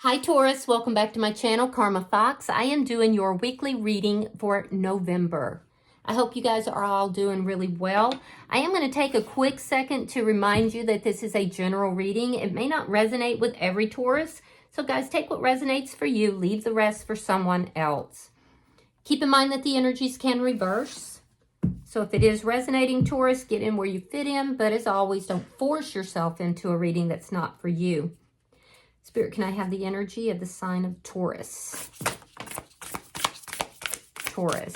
Hi Taurus, welcome back to my channel, Karma Fox. I am doing your weekly reading for November. I hope you guys are all doing really well. I am going to take a quick second to remind you that this is a general reading. It may not resonate with every Taurus, so guys, take what resonates for you, leave the rest for someone else. Keep in mind that the energies can reverse. So if it is resonating, Taurus, get in where you fit in, but as always, don't force yourself into a reading that's not for you. Spirit, can I have the energy of the sign of Taurus? Taurus.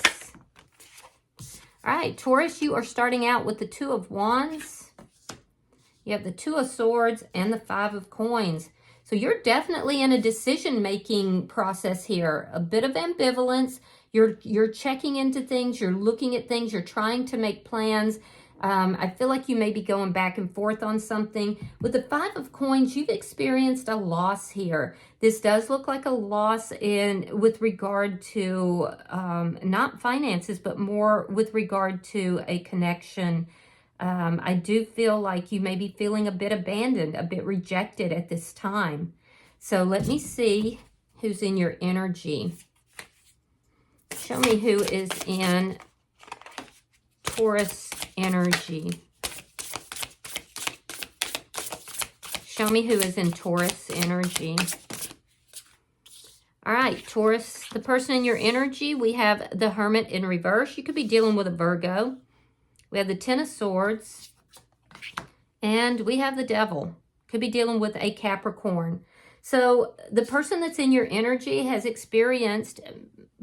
All right, Taurus, you are starting out with the Two of Wands. You have the Two of Swords and the Five of Coins. So you're definitely in a decision-making process here. A bit of ambivalence. You're checking into things. You're looking at things. You're trying to make plans. I feel like you may be going back and forth on something. With the Five of Coins, you've experienced a loss here. This does look like a loss with regard to not finances, but more with regard to a connection. I do feel like you may be feeling a bit abandoned, a bit rejected at this time. So let me see who's in your energy. Show me who is in Taurus energy. Show me who is in Taurus energy. All right, Taurus, the person in your energy, we have the Hermit in reverse. You could be dealing with a Virgo. We have the Ten of Swords. And we have the Devil. Could be dealing with a Capricorn. So the person that's in your energy has experienced,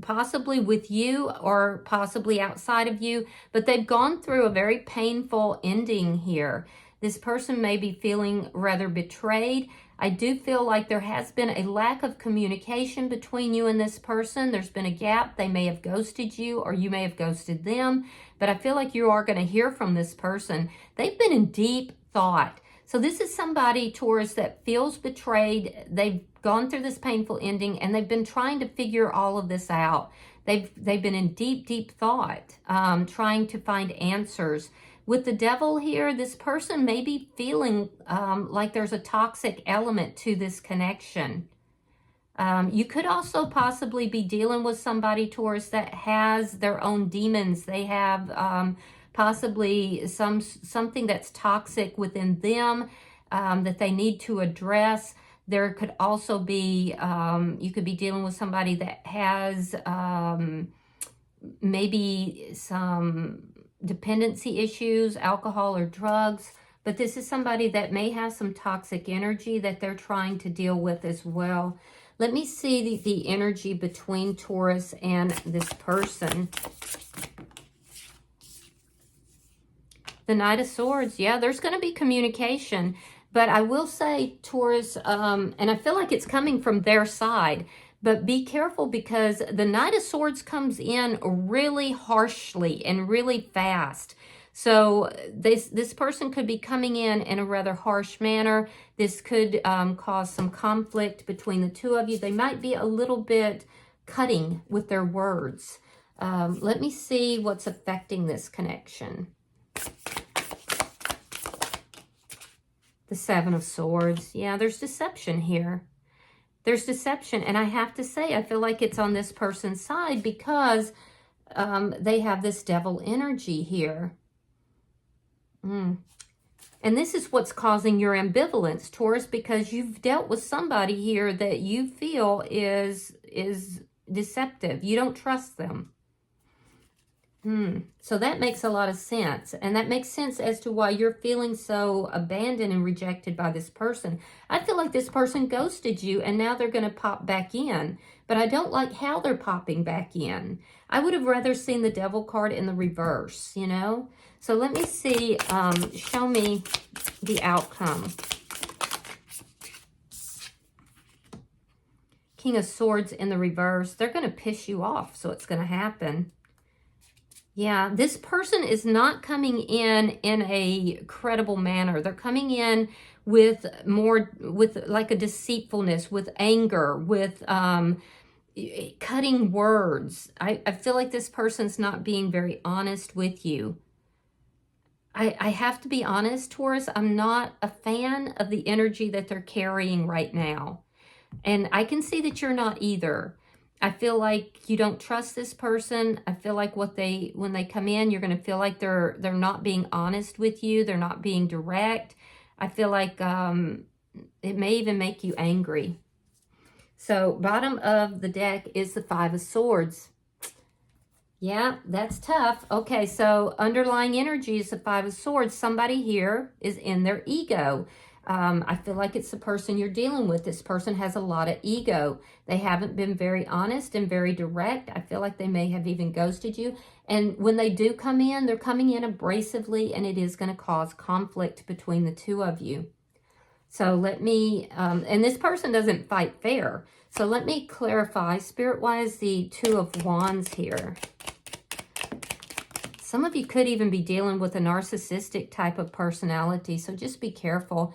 possibly with you or possibly outside of you, but they've gone through a very painful ending here. This person may be feeling rather betrayed. I do feel like there has been a lack of communication between you and this person. There's been a gap. They may have ghosted you or you may have ghosted them, but I feel like you are going to hear from this person. They've been in deep thought. So this is somebody, Taurus, that feels betrayed. They've gone through this painful ending and they've been trying to figure all of this out. They've been in deep, deep thought, trying to find answers. With the Devil here, this person may be feeling like there's a toxic element to this connection. You could also possibly be dealing with somebody, Taurus, that has their own demons. They have possibly something that's toxic within them that they need to address. There could also be, you could be dealing with somebody that has maybe some dependency issues, alcohol or drugs, but this is somebody that may have some toxic energy that they're trying to deal with as well. Let me see the energy between Taurus and this person. The Knight of Swords, yeah, there's going to be communication. But I will say, Taurus, and I feel like it's coming from their side, but be careful because the Knight of Swords comes in really harshly and really fast. So this person could be coming in a rather harsh manner. This could cause some conflict between the two of you. They might be a little bit cutting with their words. Let me see what's affecting this connection. The Seven of Swords. Yeah, there's deception here. There's deception. And I have to say, I feel like it's on this person's side because they have this Devil energy here. And this is what's causing your ambivalence, Taurus, because you've dealt with somebody here that you feel is deceptive. You don't trust them. So that makes a lot of sense. And that makes sense as to why you're feeling so abandoned and rejected by this person. I feel like this person ghosted you and now they're going to pop back in. But I don't like how they're popping back in. I would have rather seen the Devil card in the reverse, you know? So let me see, show me the outcome. King of Swords in the reverse. They're going to piss you off, so it's going to happen. Yeah, this person is not coming in a credible manner. They're coming in with like a deceitfulness, with anger, with cutting words. I feel like this person's not being very honest with you. I have to be honest, Taurus, I'm not a fan of the energy that they're carrying right now. And I can see that you're not either. I feel like you don't trust this person. I feel like when they come in, you're going to feel like they're not being honest with you. They're not being direct. I feel like it may even make you angry. So bottom of the deck is the Five of Swords. Yeah, that's tough. Okay, so underlying energy is the Five of Swords. Somebody here is in their ego. I feel like it's the person you're dealing with. This person has a lot of ego. They haven't been very honest and very direct. I feel like they may have even ghosted you. And when they do come in, they're coming in abrasively, and it is going to cause conflict between the two of you. So let me, and this person doesn't fight fair. So let me clarify, Spirit-wise, the Two of Wands here. Some of you could even be dealing with a narcissistic type of personality, so just be careful.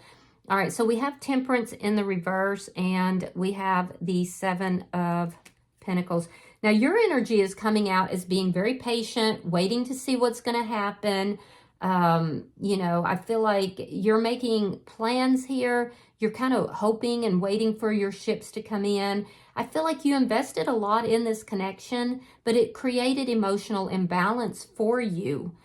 All right, so we have Temperance in the reverse, and we have the Seven of Pentacles. Now, your energy is coming out as being very patient, waiting to see what's going to happen. You know, I feel like you're making plans here. You're kind of hoping and waiting for your ships to come in. I feel like you invested a lot in this connection, but it created emotional imbalance for you.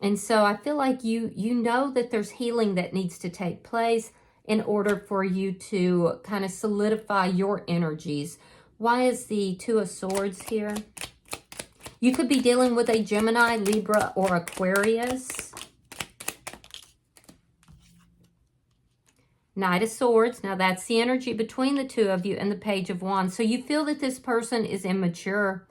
And so I feel like you know that there's healing that needs to take place in order for you to kind of solidify your energies. Why is the Two of Swords here? You could be dealing with a Gemini, Libra, or Aquarius. Knight of Swords. Now that's the energy between the two of you, and the Page of Wands. So you feel that this person is immature.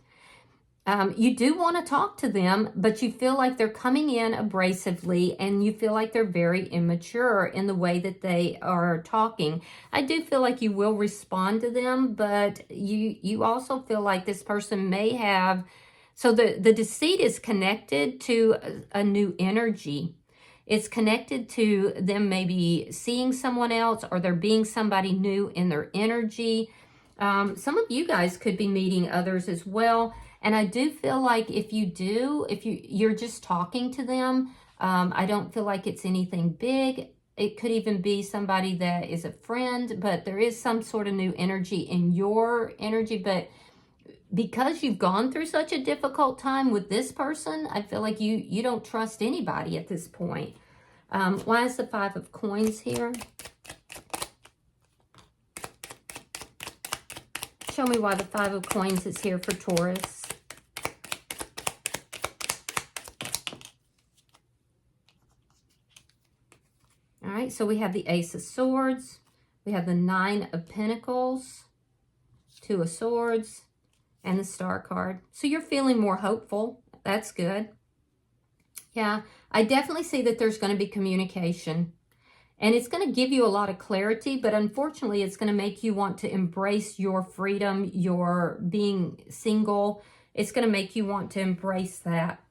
You do want to talk to them, but you feel like they're coming in abrasively, and you feel like they're very immature in the way that they are talking. I do feel like you will respond to them, but you also feel like this person may have... So the deceit is connected to a new energy. It's connected to them maybe seeing someone else, or there being somebody new in their energy. Some of you guys could be meeting others as well. And I do feel like if you're just talking to them, I don't feel like it's anything big. It could even be somebody that is a friend, but there is some sort of new energy in your energy. But because you've gone through such a difficult time with this person, I feel like you don't trust anybody at this point. Why is the Five of Coins here? Show me why the Five of Coins is here for Taurus. All right, so we have the Ace of Swords. We have the Nine of Pentacles, Two of Swords, and the Star card. So you're feeling more hopeful. That's good. Yeah, I definitely see that there's going to be communication. And it's going to give you a lot of clarity, but unfortunately, it's going to make you want to embrace your freedom, your being single. It's going to make you want to embrace that.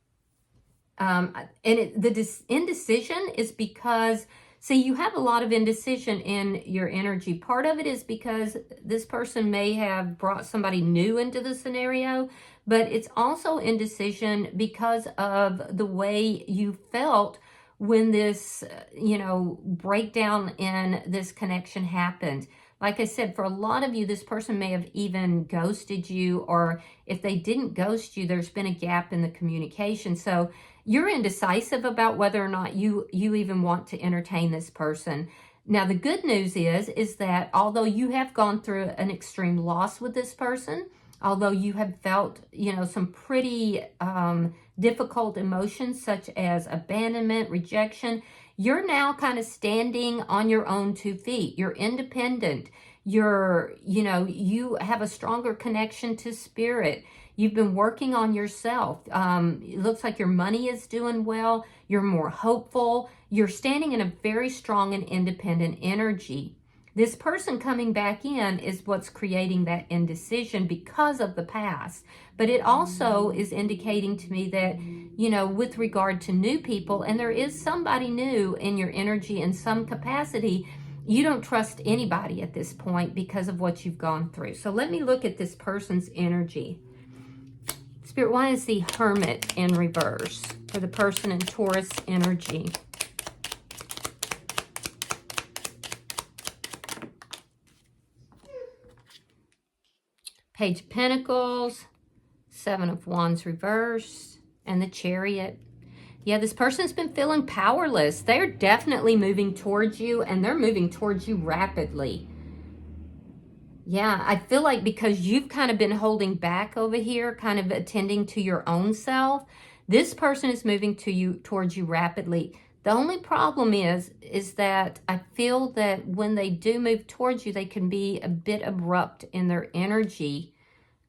The indecision is because... See, you have a lot of indecision in your energy. Part of it is because this person may have brought somebody new into the scenario, but it's also indecision because of the way you felt when this, breakdown in this connection happened. Like I said, for a lot of you, this person may have even ghosted you, or if they didn't ghost you, there's been a gap in the communication. So you're indecisive about whether or not you even want to entertain this person. Now, the good news is that although you have gone through an extreme loss with this person, although you have felt, some pretty difficult emotions such as abandonment, rejection, you're now kind of standing on your own 2 feet. You're independent. You have a stronger connection to spirit. You've been working on yourself. It looks like your money is doing well. You're more hopeful. You're standing in a very strong and independent energy. This person coming back in is what's creating that indecision because of the past. But it also is indicating to me that, with regard to new people, and there is somebody new in your energy in some capacity, you don't trust anybody at this point because of what you've gone through. So let me look at this person's energy. Spirit, why is the Hermit in reverse for the person in Taurus energy? Page of Pentacles, Seven of Wands reversed, and the Chariot. Yeah, this person's been feeling powerless. They're definitely moving towards you, and they're moving towards you rapidly. Yeah, I feel like because you've kind of been holding back over here, kind of attending to your own self, this person is moving towards you rapidly. The only problem is that I feel that when they do move towards you, they can be a bit abrupt in their energy.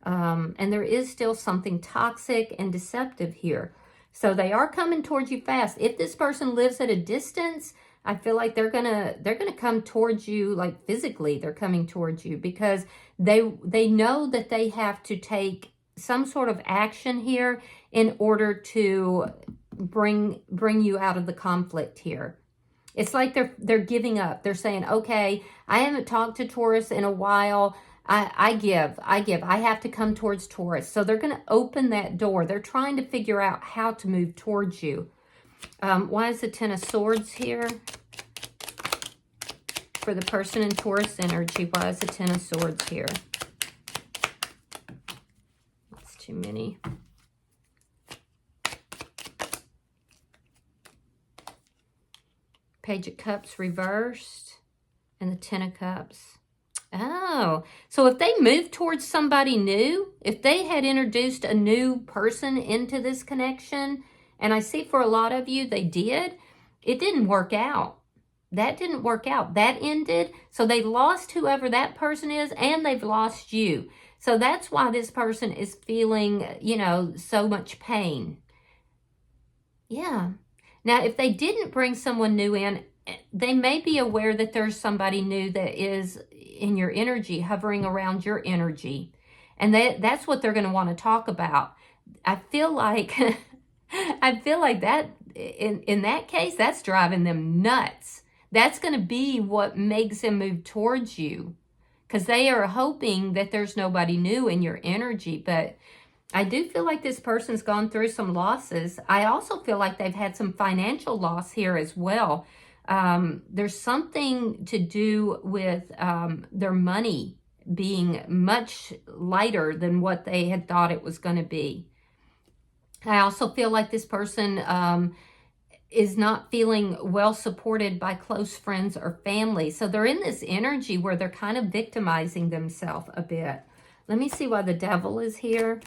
And there is still something toxic and deceptive here. So they are coming towards you fast. If this person lives at a distance, I feel like they're gonna come towards you, like physically they're coming towards you, because they know that they have to take some sort of action here in order to bring you out of the conflict here. It's like they're giving up. They're saying, okay, I haven't talked to Taurus in a while. I have to come towards Taurus. So they're going to open that door. They're trying to figure out how to move towards you. Why is the Ten of Swords here? For the person in Taurus energy, why is the Ten of Swords here? That's too many. Page of Cups reversed, and the Ten of Cups. Oh, so if they moved towards somebody new, if they had introduced a new person into this connection, and I see for a lot of you they did, it didn't work out. That didn't work out. That ended. So they lost whoever that person is, and they've lost you. So that's why this person is feeling, you know, so much pain. Yeah. Now, if they didn't bring someone new in, they may be aware that there's somebody new that is in your energy, hovering around your energy. And that's what they're going to want to talk about. I feel like that in that case, that's driving them nuts. That's going to be what makes them move towards you, because they are hoping that there's nobody new in your energy. But I do feel like this person's gone through some losses. I also feel like they've had some financial loss here as well. There's something to do with their money being much lighter than what they had thought it was going to be. I also feel like this person is not feeling well supported by close friends or family. So they're in this energy where they're kind of victimizing themselves a bit. Let me see why the Devil is here.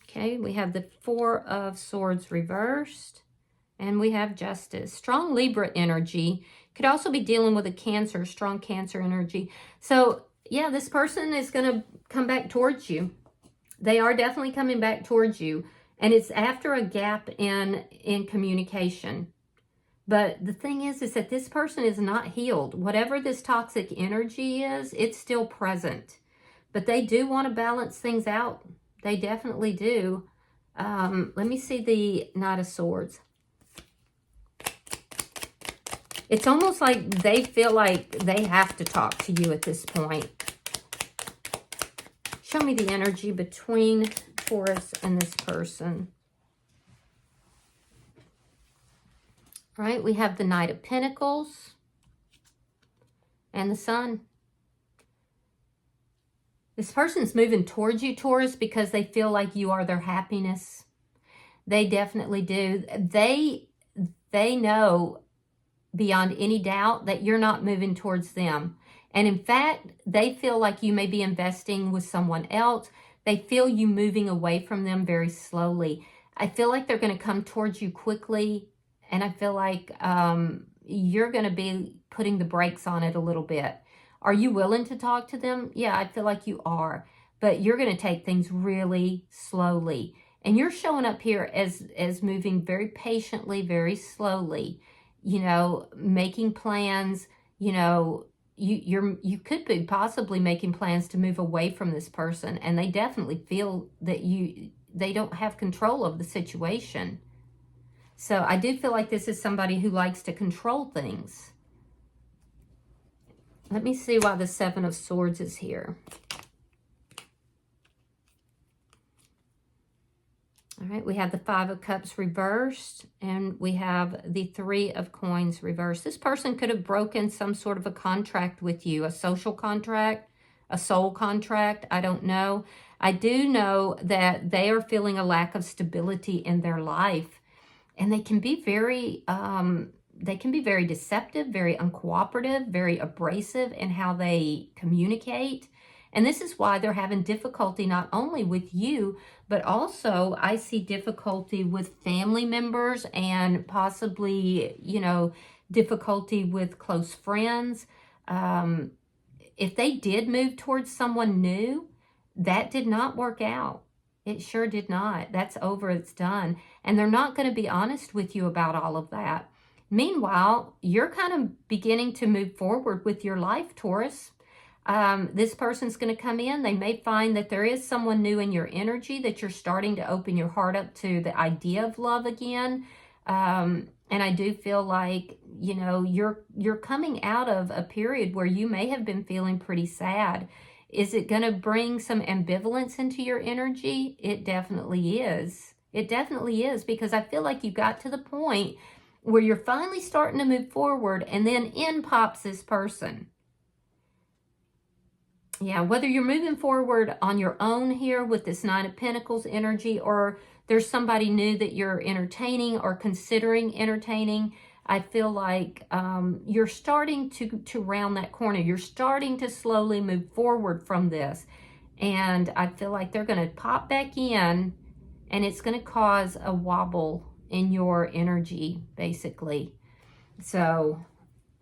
Okay, we have the Four of Swords reversed, and we have Justice. Strong Libra energy. Could also be dealing with a Cancer, strong Cancer energy. So, yeah, this person is going to come back towards you. They are definitely coming back towards you, and it's after a gap in communication. But the thing is that this person is not healed. Whatever this toxic energy is, it's still present. But they do want to balance things out. They definitely do. Let me see the Knight of Swords. It's almost like they feel like they have to talk to you at this point. Show me the energy between Taurus and this person. All right, we have the Knight of Pentacles and the Sun. This person's moving towards you, Taurus, because they feel like you are their happiness. They definitely do. They know beyond any doubt that you're not moving towards them. And in fact, they feel like you may be investing with someone else. They feel you moving away from them very slowly. I feel like they're going to come towards you quickly. And I feel like you're going to be putting the brakes on it a little bit. Are you willing to talk to them? Yeah, I feel like you are. But you're going to take things really slowly. And you're showing up here as moving very patiently, very slowly. You know, making plans. You know, you could be possibly making plans to move away from this person. And they definitely feel that they don't have control of the situation. So I do feel like this is somebody who likes to control things. Let me see why the Seven of Swords is here. All right, we have the Five of Cups reversed, and we have the Three of Coins reversed. This person could have broken some sort of a contract with you, a social contract, a soul contract, I don't know. I do know that they are feeling a lack of stability in their life, and they can be very deceptive, very uncooperative, very abrasive in how they communicate. And this is why they're having difficulty not only with you, but also I see difficulty with family members and possibly, you know, difficulty with close friends. If they did move towards someone new, that did not work out. It sure did not. That's over. It's done. And they're not going to be honest with you about all of that. Meanwhile, you're kind of beginning to move forward with your life, Taurus. This person's going to come in. They may find that there is someone new in your energy, that you're starting to open your heart up to the idea of love again. And I do feel like, you know, you're coming out of a period where you may have been feeling pretty sad. Is it going to bring some ambivalence into your energy? It definitely is. It definitely is, because I feel like you got to the point where you're finally starting to move forward, and then in pops this person. Yeah, whether you're moving forward on your own here with this Nine of Pentacles energy, or there's somebody new that you're entertaining or considering entertaining, I feel like you're starting to round that corner. You're starting to slowly move forward from this. And I feel like they're going to pop back in, and it's going to cause a wobble in your energy, basically. So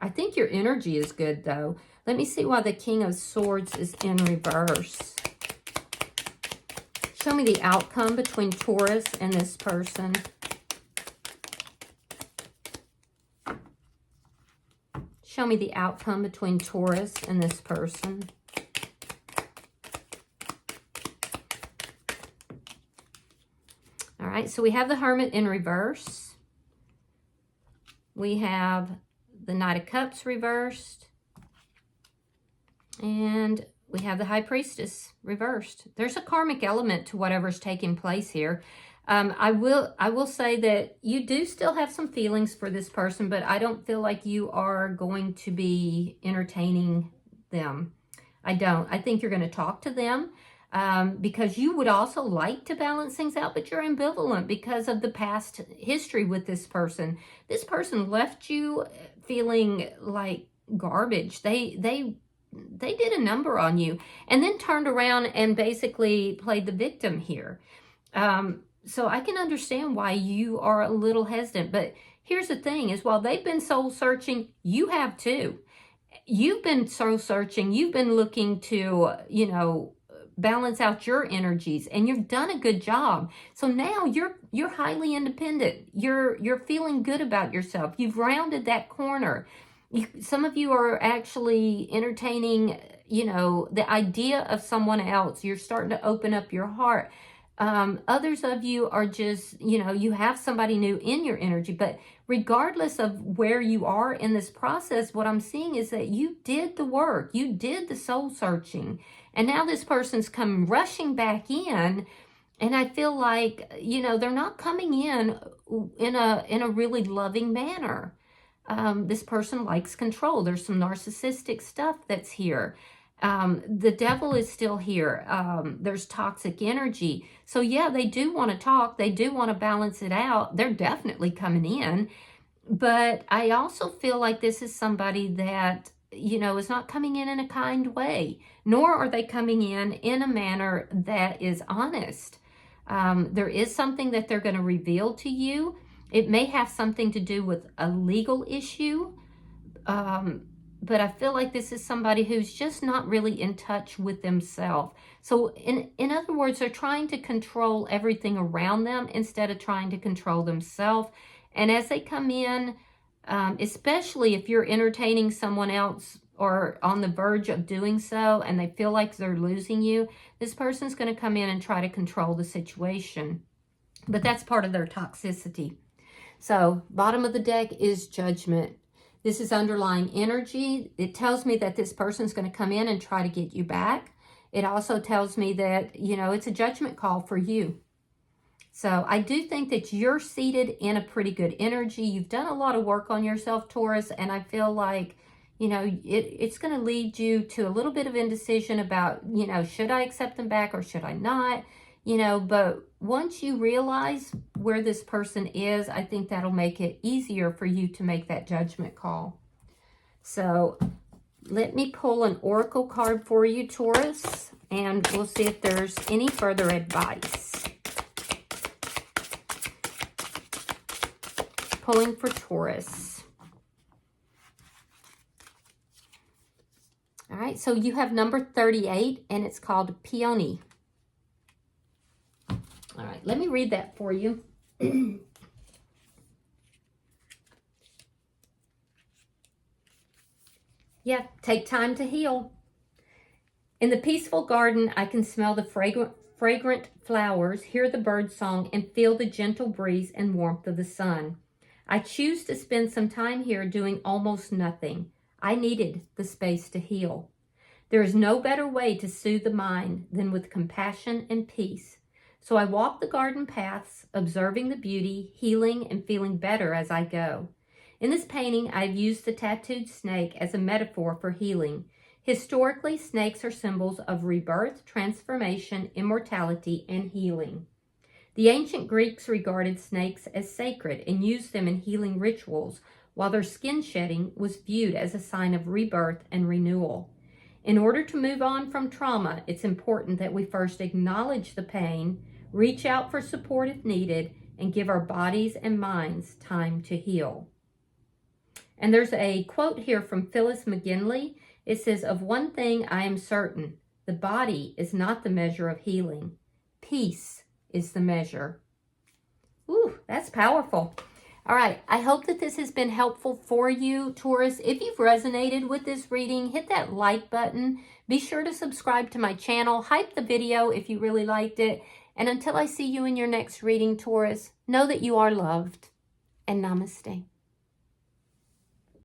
I think your energy is good, though. Let me see why the King of Swords is in reverse. Show me the outcome between Taurus and this person. Show me the outcome between Taurus and this person. All right, so we have the Hermit in reverse. We have the Knight of Cups reversed. And we have the High Priestess reversed. There's a karmic element to whatever's taking place here. I will say that you do still have some feelings for this person, but I don't feel like you are going to be entertaining them. I don't. I think you're going to talk to them because you would also like to balance things out, but you're ambivalent because of the past history with this person. This person left you feeling like garbage. They did a number on you and then turned around and basically played the victim here. So I can understand why you are a little hesitant. But here's the thing is, while they've been soul searching, you have too. You've been soul searching. You've been looking to, you know, balance out your energies, and you've done a good job. So now you're highly independent. You're feeling good about yourself. You've rounded that corner. Some of you are actually entertaining, you know, the idea of someone else. You're starting to open up your heart. Others of you are just, you know, you have somebody new in your energy. But regardless of where you are in this process, what I'm seeing is that you did the work. You did the soul searching. And now this person's come rushing back in. And I feel like, you know, they're not coming in a really loving manner. This person likes control. There's some narcissistic stuff that's here. The devil is still here. There's toxic energy. So yeah, they do want to talk. They do want to balance it out. They're definitely coming in. But I also feel like this is somebody that, you know, is not coming in a kind way, nor are they coming in a manner that is honest. There is something that they're going to reveal to you. It may have something to do with a legal issue. But I feel like this is somebody who's just not really in touch with themselves. So in other words, they're trying to control everything around them instead of trying to control themselves. And as they come in, especially if you're entertaining someone else or on the verge of doing so, and they feel like they're losing you, this person's going to come in and try to control the situation. But that's part of their toxicity. So bottom of the deck is Judgment. This is underlying energy. It tells me that this person's going to come in and try to get you back. It also tells me that, you know, it's a judgment call for you. So I do think that you're seated in a pretty good energy. You've done a lot of work on yourself, Taurus, and I feel like, you know, it's going to lead you to a little bit of indecision about, you know, should I accept them back or should I not? You know, but once you realize where this person is, I think that'll make it easier for you to make that judgment call. So let me pull an oracle card for you, Taurus, and we'll see if there's any further advice. Pulling for Taurus. All right, so you have number 38, and it's called Peony. All right, let me read that for you. Yeah, take time to heal. In the peaceful garden, I can smell the fragrant flowers, hear the bird song, and feel the gentle breeze and warmth of the sun. I choose to spend some time here doing almost nothing. I needed the space to heal. There is no better way to soothe the mind than with compassion and peace. So I walk the garden paths, observing the beauty, healing, and feeling better as I go. In this painting, I've used the tattooed snake as a metaphor for healing. Historically, snakes are symbols of rebirth, transformation, immortality, and healing. The ancient Greeks regarded snakes as sacred and used them in healing rituals, while their skin shedding was viewed as a sign of rebirth and renewal. In order to move on from trauma, it's important that we first acknowledge the pain, reach out for support if needed, and give our bodies and minds time to heal. And there's a quote here from Phyllis McGinley. It says, "Of one thing I am certain, the body is not the measure of healing. Peace is the measure." Ooh, that's powerful. All right, I hope that this has been helpful for you, Taurus. If you've resonated with this reading, hit that like button. Be sure to subscribe to my channel. Hype the video if you really liked it. And until I see you in your next reading, Taurus, know that you are loved. And namaste.